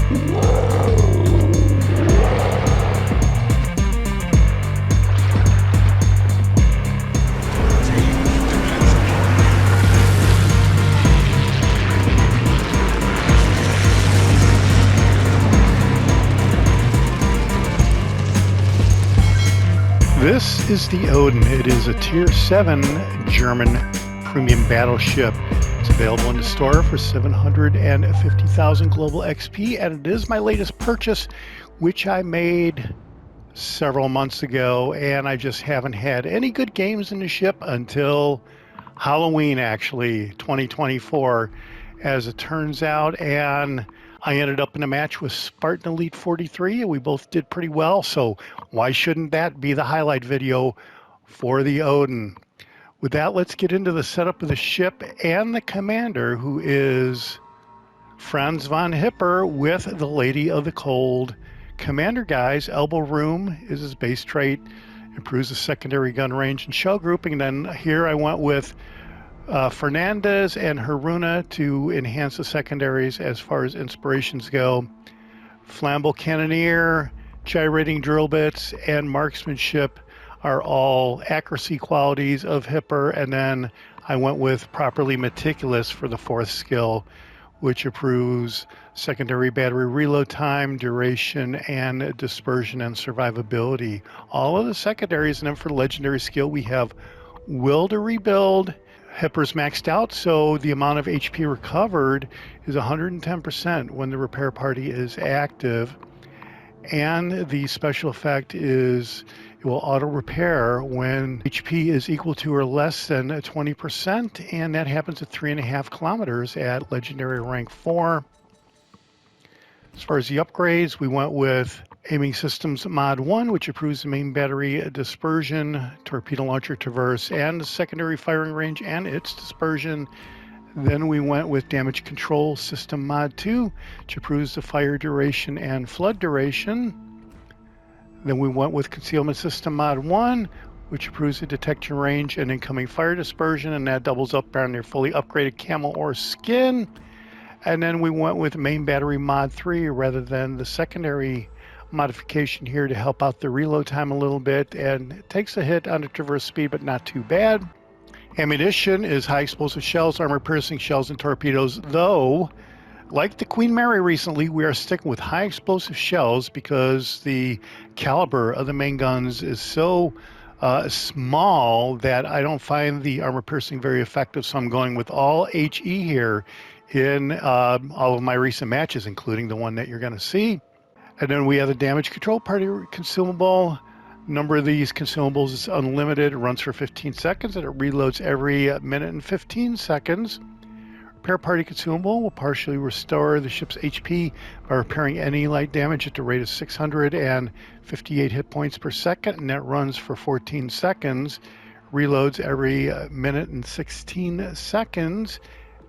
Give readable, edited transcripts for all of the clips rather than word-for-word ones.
This is the Odin. It is a Tier 7 German premium battleship. It's available in the store for 750,000 global XP, and it is my latest purchase, which I made several months ago, and I just haven't had any good games in the ship until Halloween, actually, 2024, as it turns out, and I ended up in a match with Spartan Elite43, and we both did pretty well, so why shouldn't that be the highlight video for the Odin? With that, let's get into the setup of the ship and the commander, who is Franz Von Hipper with the Lady of the Cold. Commander guy's elbow room is his base trait, improves the secondary gun range and shell grouping, and then here I went with Fernandez and Haruna to enhance the secondaries as far as inspirations go. Flammable cannoneer, gyrating drill bits, and marksmanship are all accuracy qualities of Hipper, and then I went with properly meticulous for the fourth skill, which improves secondary battery reload time, duration, and dispersion and survivability. All of the secondaries, and then for the legendary skill we have Will to Rebuild. Hipper's maxed out, so the amount of HP recovered is 110% when the repair party is active. And the special effect is it will auto repair when HP is equal to or less than 20%, and that happens at 3.5 kilometers at legendary rank 4. As far as the upgrades, we went with Aiming Systems Mod 1, which improves the main battery dispersion, torpedo launcher traverse, and the secondary firing range and its dispersion. Then we went with Damage Control System Mod 2, which improves the fire duration and flood duration. Then we went with Concealment System Mod 1, which improves the detection range and incoming fire dispersion, and that doubles up on your fully upgraded camo or skin. And then we went with Main Battery Mod 3 rather than the secondary modification here to help out the reload time a little bit, and it takes a hit on the traverse speed, but not too bad. Ammunition is high explosive shells, armor piercing shells, and torpedoes, though like the Queen Mary recently, we are sticking with high explosive shells because the caliber of the main guns is so small that I don't find the armor piercing very effective, so I'm going with all HE here in all of my recent matches, including the one that you're going to see. And then we have the Damage Control Party consumable. Number of these consumables is unlimited. It runs for 15 seconds and it reloads every minute and 15 seconds. Repair Party consumable will partially restore the ship's HP by repairing any light damage at the rate of 658 hit points per second, and that runs for 14 seconds. Reloads every minute and 16 seconds.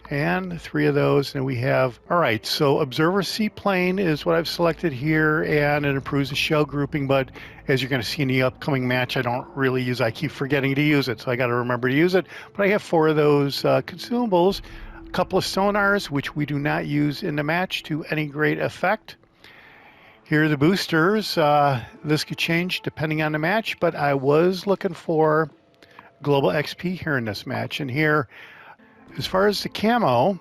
And 3 of those, and we have, all right, so Observer Seaplane is what I've selected here, and it improves the shell grouping, but as you're going to see in the upcoming match, I don't really use, I keep forgetting to use it, so I got to remember to use it, but I have 4 of those consumables, a couple of sonars, which we do not use in the match to any great effect. Here are the boosters. This could change depending on the match, but I was looking for global XP here in this match, and here, as far as the camo,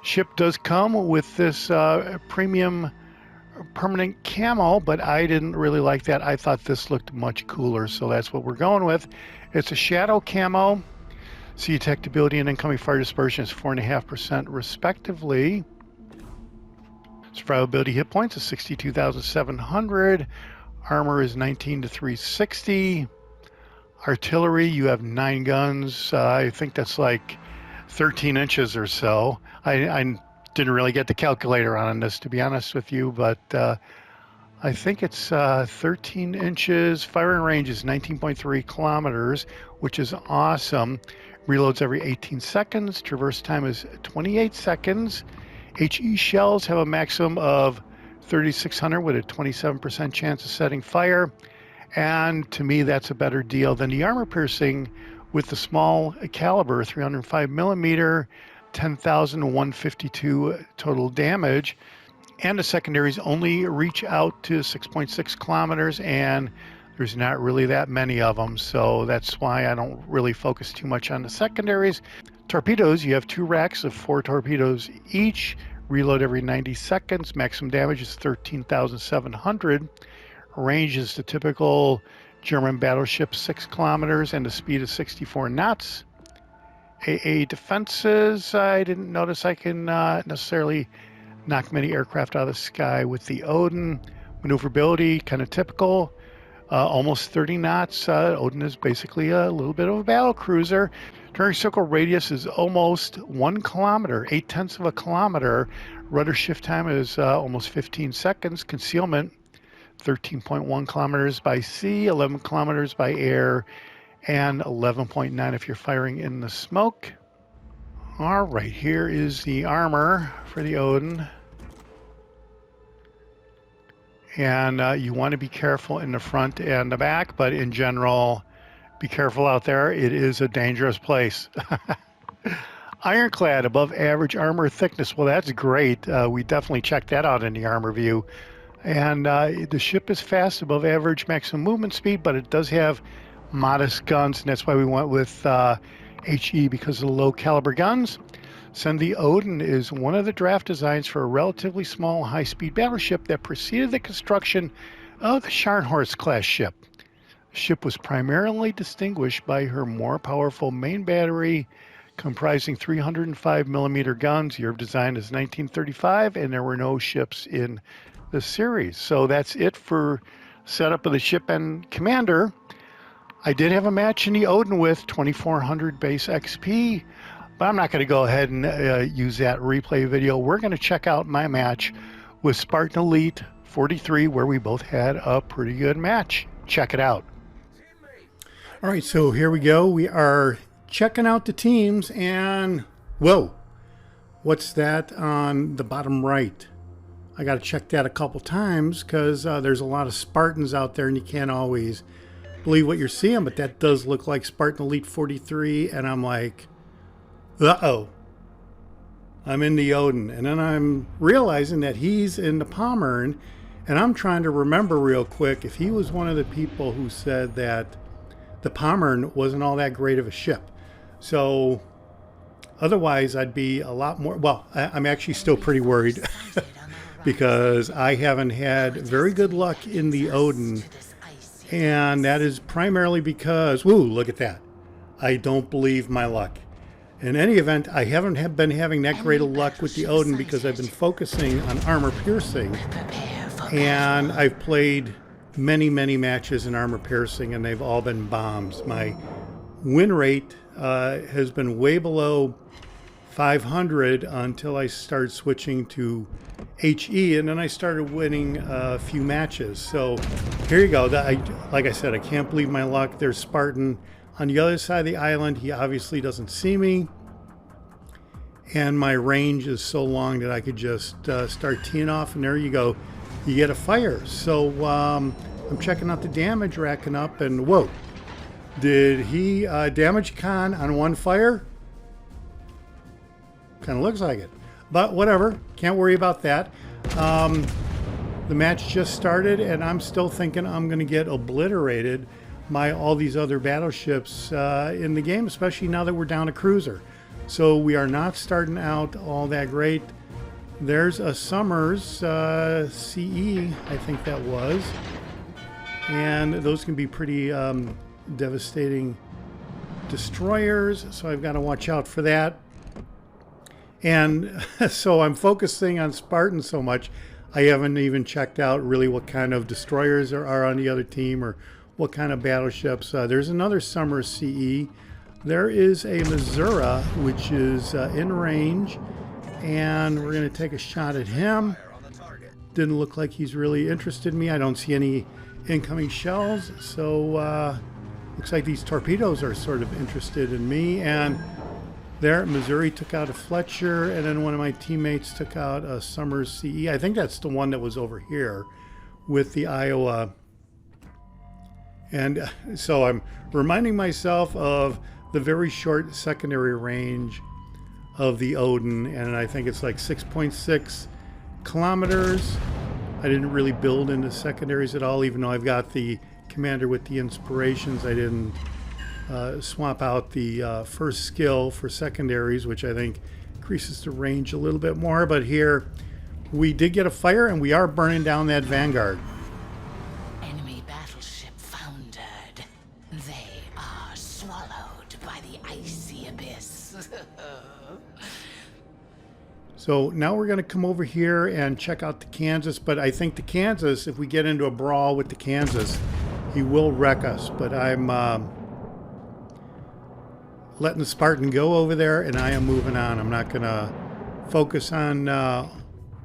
ship does come with this premium permanent camo, but I didn't really like that. I thought this looked much cooler, so that's what we're going with. It's a shadow camo. Sea detectability and incoming fire dispersion is 4.5% respectively. Survivability hit points is 62,700. Armor is 19 to 360. Artillery, you have 9 guns. I think that's like 13 inches or so. I didn't really get the calculator on this, to be honest with you, but I think it's 13 inches. Firing range is 19.3 kilometers, which is awesome. Reloads every 18 seconds. Traverse time is 28 seconds. HE shells have a maximum of 3,600 with a 27% chance of setting fire. And to me, that's a better deal than the armor piercing with the small caliber, 305 millimeter, 10,152 total damage. And the secondaries only reach out to 6.6 kilometers, and there's not really that many of them, so that's why I don't really focus too much on the secondaries. Torpedoes, you have 2 racks of 4 torpedoes each, reload every 90 seconds, maximum damage is 13,700, range is the typical German battleship, 6 kilometers, and the speed is 64 knots. AA defenses, I didn't notice I can necessarily knock many aircraft out of the sky with the Odin. Maneuverability, kind of typical, almost 30 knots. Odin is basically a little bit of a battle cruiser. Turning circle radius is almost 1 kilometer, 0.8 of a kilometer. Rudder shift time is almost 15 seconds. Concealment, 13.1 kilometers by sea, 11 kilometers by air, and 11.9 if you're firing in the smoke. All right, here is the armor for the Odin. And you want to be careful in the front and the back, but in general, be careful out there. It is a dangerous place. Ironclad, above average armor thickness. Well, that's great. We definitely checked that out in the armor view. And the ship is fast, above average maximum movement speed, but it does have modest guns, and that's why we went with HE, because of the low caliber guns. Send the Odin is one of the draft designs for a relatively small high-speed battleship that preceded the construction of the Scharnhorst class ship. The ship was primarily distinguished by her more powerful main battery comprising 305 millimeter guns. Year of design is 1935, and there were no ships in the series. So that's it for setup of the ship and commander. I did have a match in the Odin with 2400 base XP, but I'm not going to go ahead and use that replay video. We're going to check out my match with Spartan Elite43, where we both had a pretty good match. Check it out. All right, so here we go. We are checking out the teams, and whoa, what's that on the bottom right? I got to check that a couple times because there's a lot of Spartans out there, and you can't always believe what you're seeing, but that does look like Spartan Elite 43, and I'm like, uh-oh, I'm in the Odin. And then I'm realizing that he's in the Pommern, and I'm trying to remember real quick if he was one of the people who said that the Pommern wasn't all that great of a ship. So otherwise I'd be a lot more, well, I'm actually still pretty worried because I haven't had very good luck in the Odin. And that is primarily because, woo, look at that. I don't believe my luck. In any event, I haven't been having that great of luck with the Odin because I've been focusing on armor piercing. And I've played many, many matches in armor piercing, and they've all been bombs. My win rate has been way below 500 until I started switching to HE, and then I started winning a few matches. So here you go. Like I said, I can't believe my luck. There's Spartan on the other side of the island. He obviously doesn't see me, and my range is so long that I could just start teeing off, and there you go. You get a fire. So I'm checking out the damage, racking up, and whoa, did he damage Khan on one fire? Kind of looks like it, but whatever, can't worry about that. The match just started, and I'm still thinking I'm going to get obliterated by all these other battleships in the game, especially now that we're down a cruiser. So we are not starting out all that great. There's a Summers CE, I think that was, and those can be pretty devastating destroyers, so I've got to watch out for that. And so I'm focusing on Spartan so much, I haven't even checked out really what kind of destroyers there are on the other team or what kind of battleships. There's another Summers CE. There is a Missouri, which is in range, and we're going to take a shot at him. Didn't look like he's really interested in me. I don't see any incoming shells, so looks like these torpedoes are sort of interested in me. And there, Missouri took out a Fletcher, and then one of my teammates took out a Summers CE. I think that's the one that was over here with the Iowa. And so I'm reminding myself of the very short secondary range of the Odin, and I think it's like 6.6 kilometers. I didn't really build into secondaries at all, even though I've got the commander with the inspirations. I didn't swap out the first skill for secondaries, which I think increases the range a little bit more. But here we did get a fire, and we are burning down that Vanguard. Enemy battleship foundered. They are swallowed by the icy abyss. So now we're going to come over here and check out the Kansas. But I think the Kansas, if we get into a brawl with the Kansas, he will wreck us. But I'm letting the Spartan go over there, and I am moving on. I'm not going to focus on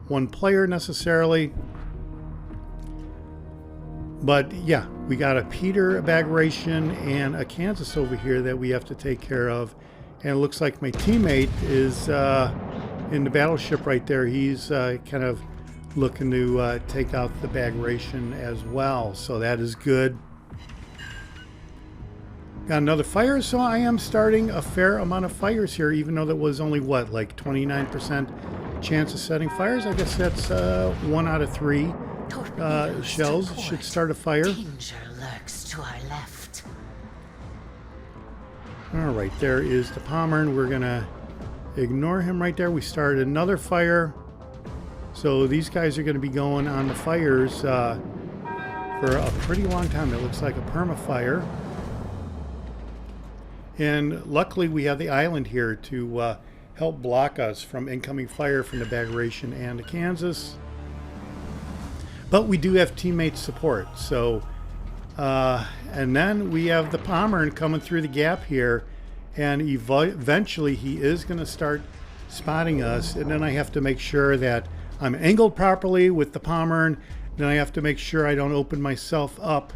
one player necessarily. But yeah, we got a Peter Bagration and a Kansas over here that we have to take care of. And it looks like my teammate is in the battleship right there. He's kind of looking to take out the Bagration as well. So that is good. Got another fire, so I am starting a fair amount of fires here, even though that was only, what, like 29% chance of setting fires. I guess that's 1 out of 3 shells should start a fire. Danger lurks to our left. All right, there is the Pommern. We're going to ignore him right there. We started another fire. So these guys are going to be going on the fires for a pretty long time. It looks like a perma-fire. And luckily we have the island here to help block us from incoming fire from the Bagration and the Kansas. But we do have teammate support. So, and then we have the Pommern coming through the gap here. And eventually he is going to start spotting us. And then I have to make sure that I'm angled properly with the Pommern. Then I have to make sure I don't open myself up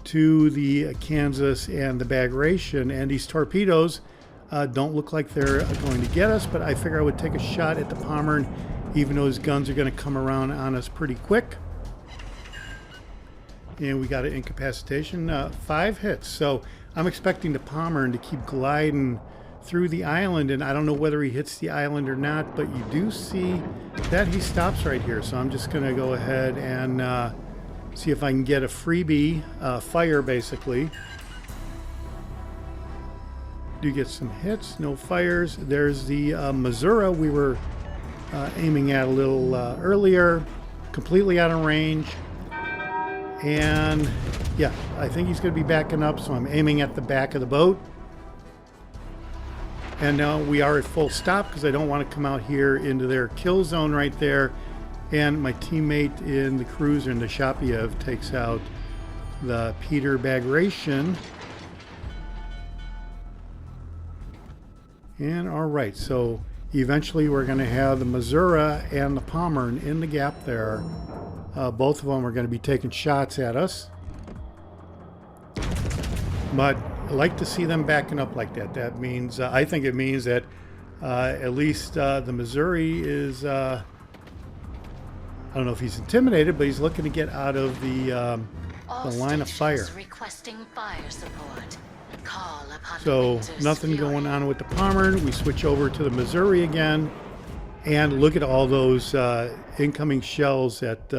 to the Kansas and the Bagration. And these torpedoes don't look like they're going to get us, but I figure I would take a shot at the Pommern, even though his guns are going to come around on us pretty quick. And we got an incapacitation, 5 hits. So I'm expecting the Pommern to keep gliding through the island, and I don't know whether he hits the island or not, but you do see that he stops right here. So I'm just going to go ahead and see if I can get a freebie fire, basically. Do get some hits, no fires. There's the Missouri we were aiming at a little earlier, completely out of range. And yeah, I think he's going to be backing up, so I'm aiming at the back of the boat. And now we are at full stop because I don't want to come out here into their kill zone right there. And my teammate in the cruiser, in the Shapiev, takes out the Peter Bagration. And all right, so eventually we're going to have the Missouri and the Pommern in the gap there. Both of them are going to be taking shots at us. But I like to see them backing up like that. That means, I think it means that at least the Missouri is, I don't know if he's intimidated, but he's looking to get out of the line of fire. Requesting fire support. Call upon So nothing going on with the Pommern. We switch over to the Missouri again. And look at all those incoming shells that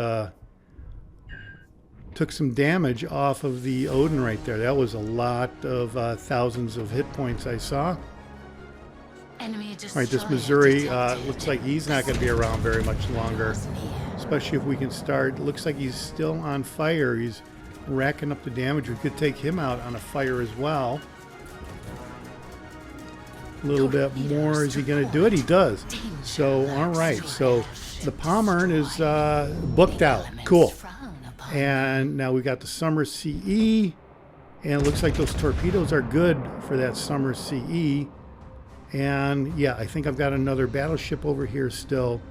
took some damage off of the Odin right there. That was a lot of thousands of hit points I saw. All right, this Missouri looks like he's not going to be around very much longer, especially if we can start. Looks like he's still on fire. He's racking up the damage. We could take him out on a fire as well. A little bit more. Is he going to do it? He does. So, all right. So the Pommern is booked out. Cool. And now we got the summer CE. And it looks like those torpedoes are good for that summer CE. And yeah, I think I've got another battleship over here still.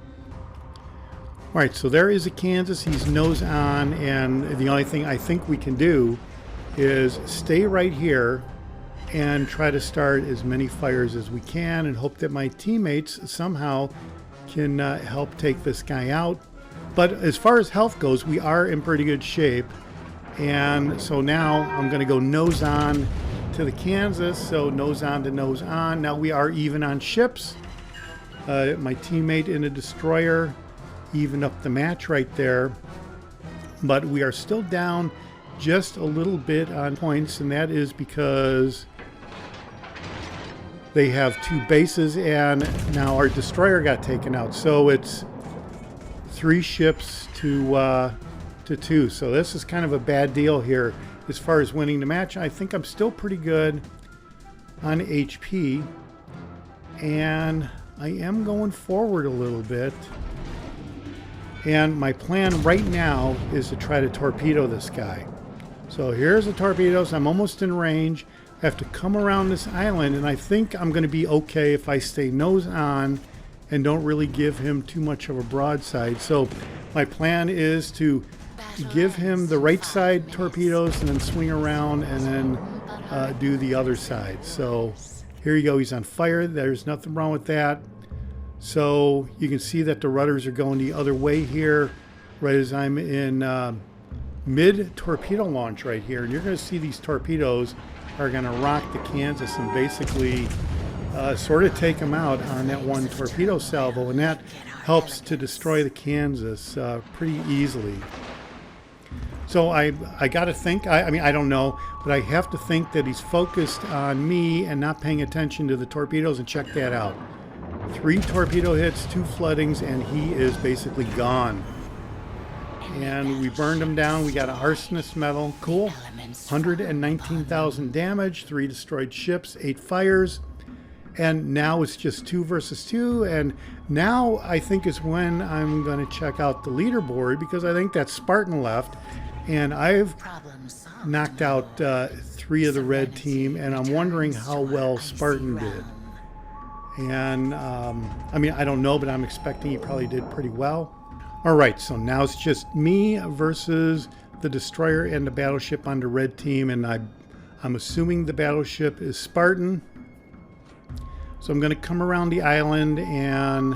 All right, so there is a Kansas. He's nose on. And the only thing I think we can do is stay right here and try to start as many fires as we can and hope that my teammates somehow can help take this guy out. But as far as health goes, we are in pretty good shape. And so now I'm going to go nose on to the Kansas. So nose on to nose on. Now we are even on ships. My teammate in a destroyer even up the match right there. But we are still down just a little bit on points, and that is because they have 2 bases, and now our destroyer got taken out. So it's 3 ships to 2. So this is kind of a bad deal here as far as winning the match. I think I'm still pretty good on HP, and I am going forward a little bit. And my plan right now is to try to torpedo this guy. So here's the torpedoes. I'm almost in range. I have to come around this island, and I think I'm going to be okay if I stay nose on and don't really give him too much of a broadside. So my plan is to give him the right side torpedoes and then swing around and then do the other side. So here you go. He's on fire. There's nothing wrong with that. So you can see that the rudders are going the other way here, right as I'm in mid torpedo launch right here. And you're going to see these torpedoes are going to rock the Kansas and basically sort of take them out on that one torpedo salvo. And that helps to destroy the Kansas pretty easily. So I got to think, I mean, I don't know, but I have to think that he's focused on me and not paying attention to the torpedoes. And check that out. 3 torpedo hits, 2 floodings, and he is basically gone. And we burned him down. We got an arsonist medal. Cool. 119,000 damage, 3 destroyed ships, 8 fires. And now it's just 2 versus 2. And now I think is when I'm going to check out the leaderboard, because I think that's Spartan left. And I've knocked out 3 of the red team, and I'm wondering how well Spartan did. And I mean, I don't know, but I'm expecting he probably did pretty well. All right, so now it's just me versus the destroyer and the battleship on the red team, and I'm assuming the battleship is Spartan. So I'm going to come around the island and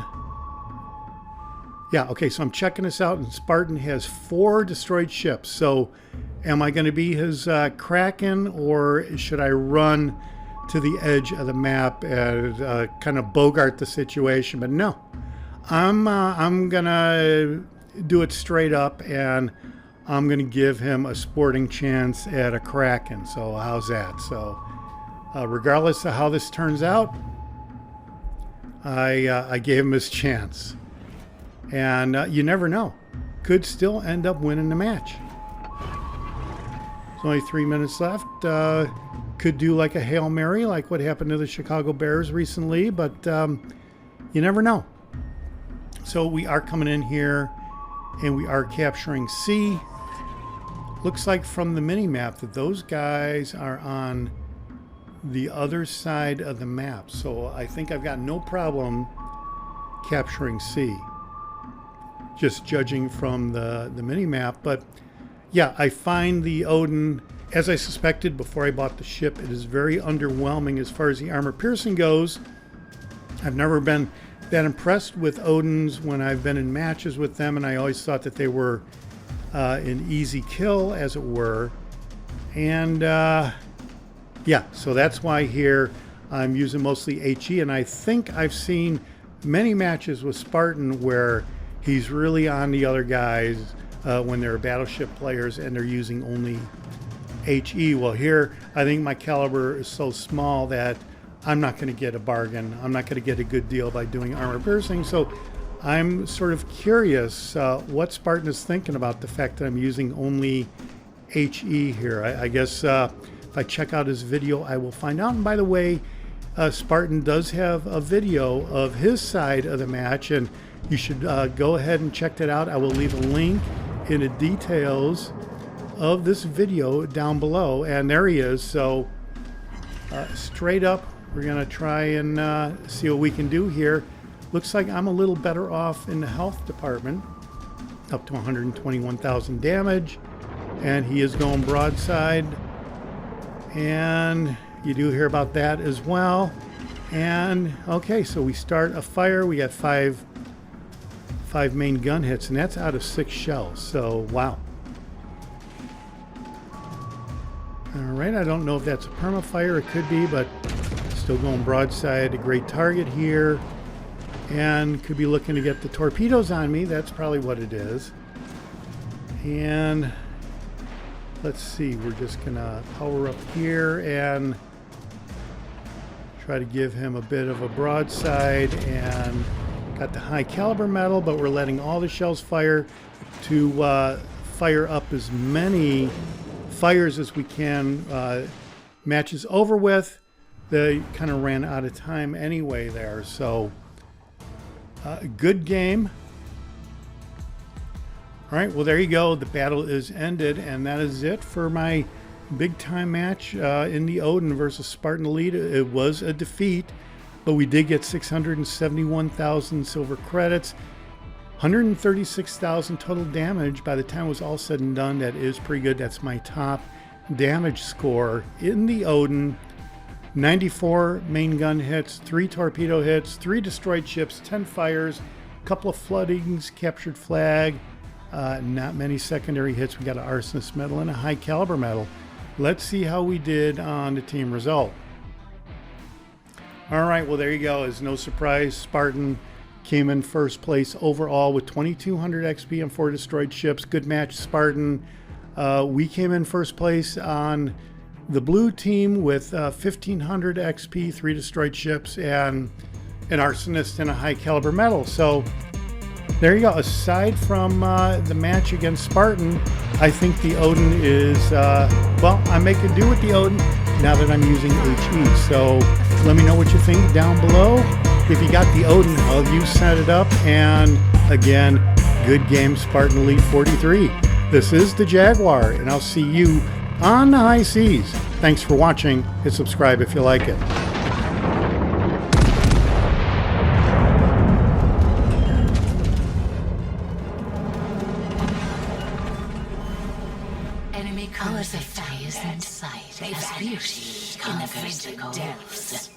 yeah, okay, so I'm checking this out, and Spartan has 4 destroyed ships. So am I going to be his Kraken, or should I run to the edge of the map and kind of bogart the situation? But no, I'm gonna do it straight up, and I'm gonna give him a sporting chance at a Kraken. So how's that? So regardless of how this turns out, I gave him his chance, and you never know, could still end up winning the match. There's only 3 minutes left. Could do like a Hail Mary, like what happened to the Chicago Bears recently, but you never know. So we are coming in here, and we are capturing C. Looks like from the mini-map that those guys are on the other side of the map. So I think I've got no problem capturing C, just judging from the mini-map. But yeah, I find the Odin, as I suspected before I bought the ship, it is very underwhelming as far as the armor piercing goes. I've never been that impressed with Odins when I've been in matches with them, and I always thought that they were an easy kill, as it were. And yeah, so that's why here I'm using mostly HE, and I think I've seen many matches with Spartan where he's really on the other guys when they're battleship players and they're using only HE. Well, here I think my caliber is so small that I'm not going to get a bargain. I'm not going to get a good deal by doing armor piercing. So I'm sort of curious what Spartan is thinking about the fact that I'm using only HE here. I guess if I check out his video, I will find out. And by the way, Spartan does have a video of his side of the match, and you should go ahead and check that out. I will leave a link in the details of this video down below, and there he is. So straight up, we're gonna try and see what we can do here. Looks like I'm a little better off in the health department, up to 121,000 damage, and he is going broadside, and you do hear about that as well. And okay, so we start a fire. We got five main gun hits, and that's out of 6 shells. So wow. All right, I don't know if that's a perma fire. It could be, but still going broadside. A great target here. and could be looking to get the torpedoes on me. That's probably what it is. And let's see, we're just gonna power up here and try to give him a bit of a broadside, and got the high caliber metal, but we're letting all the shells fire to fire up as many fires as we can. Match is over with. They kind of ran out of time anyway there, so good game. All right, well, there you go. The battle is ended, and that is it for my big time match in the Odin versus Spartan Elite. It was a defeat, but we did get 671,000 silver credits, 136,000 total damage. By the time it was all said and done, that is pretty good. That's my top damage score in the Odin. 94 main gun hits, 3 torpedo hits, 3 destroyed ships, 10 fires, a couple of floodings, captured flag, not many secondary hits. We got an arsonist medal and a high caliber medal. Let's see how we did on the team result. All right, well, there you go. It's no surprise, Spartan came in first place overall with 2,200 XP and 4 destroyed ships. Good match, Spartan. We came in first place on the blue team with 1,500 XP, 3 destroyed ships, and an arsonist and a high caliber medal. So there you go. Aside from the match against Spartan, I think the Odin is, well, I'm making do with the Odin now that I'm using HE. So let me know what you think down below. If you got the Odin, how have you set it up? And again, good game, Spartan Elite43. This is the Jaguar, and I'll see you on the high seas. Thanks for watching. Hit subscribe if you like it. Enemy colors of fire in sight. As beauty in the physical depths.